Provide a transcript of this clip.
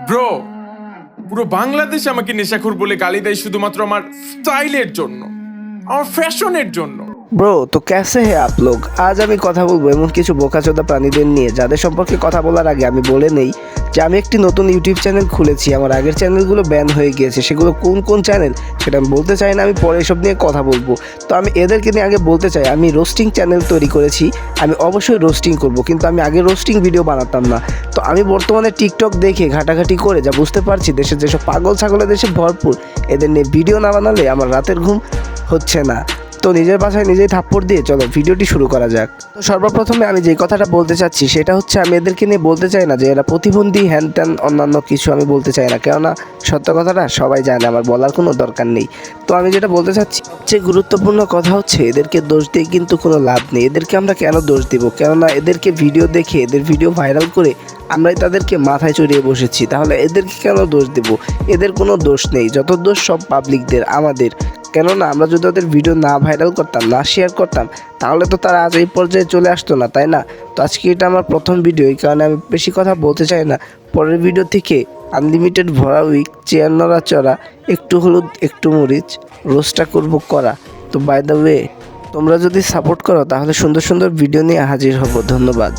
Bro, পুরো বাংলাদেশ আমাকে নেশাখোর বলে গালি দেয় শুধুমাত্র আমার স্টাইলের জন্য, আমার ফ্যাশনের জন্য। ব্রো তো ক্যাসে হে আপ লোগ। আজ আমি কথা বলবো এমন কিছু বোকাচোদা প্রাণীদের নিয়ে যাদের সম্পর্কে কথা বলার আগে আমি বলে নেই যে আমি একটি নতুন ইউটিউব চ্যানেল খুলেছি। আমার আগের চ্যানেলগুলো ব্যান হয়ে গিয়েছে, সেগুলো কোন কোন চ্যানেল সেটা আমি বলতে চাই না, আমি পরে এসব নিয়ে কথা বলবো। তো আমি এদেরকে নিয়ে আগে বলতে চাই, আমি রোস্টিং চ্যানেল তৈরি করেছি, আমি অবশ্যই রোস্টিং করব, কিন্তু আমি আগে রোস্টিং ভিডিও বানাতাম না। তো আমি বর্তমানে টিকটক দেখে ঘাটাঘাটি করে যা বুঝতে পারছি দেশের যেসব পাগল ছাগলের দেশে ভরপুর, এদের নিয়ে ভিডিও না বানালে আমার রাতের ঘুম হচ্ছে না। তো নিজের বাসায় নিজেই থাপ্পড় দিয়ে চলো ভিডিওটি শুরু করা যাক। তো সর্বপ্রথমে আমি যে কথাটা বলতে চাচ্ছি সেটা হচ্ছে, আমি এদেরকে নিয়ে বলতে চাই না যে এরা প্রতিবন্ধী হ্যান ত্যান অন্যান্য কিছু আমি বলতে চাই না, কেননা সত্য কথাটা সবাই জানে, আমার বলার কোনো দরকার নেই। তো আমি যেটা বলতে চাচ্ছি, সবচেয়ে গুরুত্বপূর্ণ কথা হচ্ছে এদেরকে দোষ দিয়ে কিন্তু কোনো লাভ নেই। এদেরকে আমরা কেন দোষ দিব? কেননা এদেরকে ভিডিও দেখে, এদের ভিডিও ভাইরাল করে আমরাই তাদেরকে মাথায় চড়িয়ে বসেছি, তাহলে এদেরকে কেন দোষ দেব? এদের কোনো দোষ নেই, যত দোষ সব পাবলিকদের, আমাদের। কেননা আমরা যদি ওদের ভিডিও না ভাইরাল করতাম, না শেয়ার করতাম, তাহলে তো তারা আজ এই পর্যায়ে চলে আসতো না, তাই না? তো আজকে এটা আমার প্রথম ভিডিও, এই কারণে আমি বেশি কথা বলতে চাই না। পরের ভিডিও থেকে আনলিমিটেড ভরা উইক, চেয়ার নড়া চড়া, একটু হলুদ একটু মরিচ, রোস্টটা করবো করা। তো বাই দ্য ওয়ে, তোমরা যদি সাপোর্ট করো তাহলে সুন্দর সুন্দর ভিডিও নিয়ে হাজির হব। ধন্যবাদ।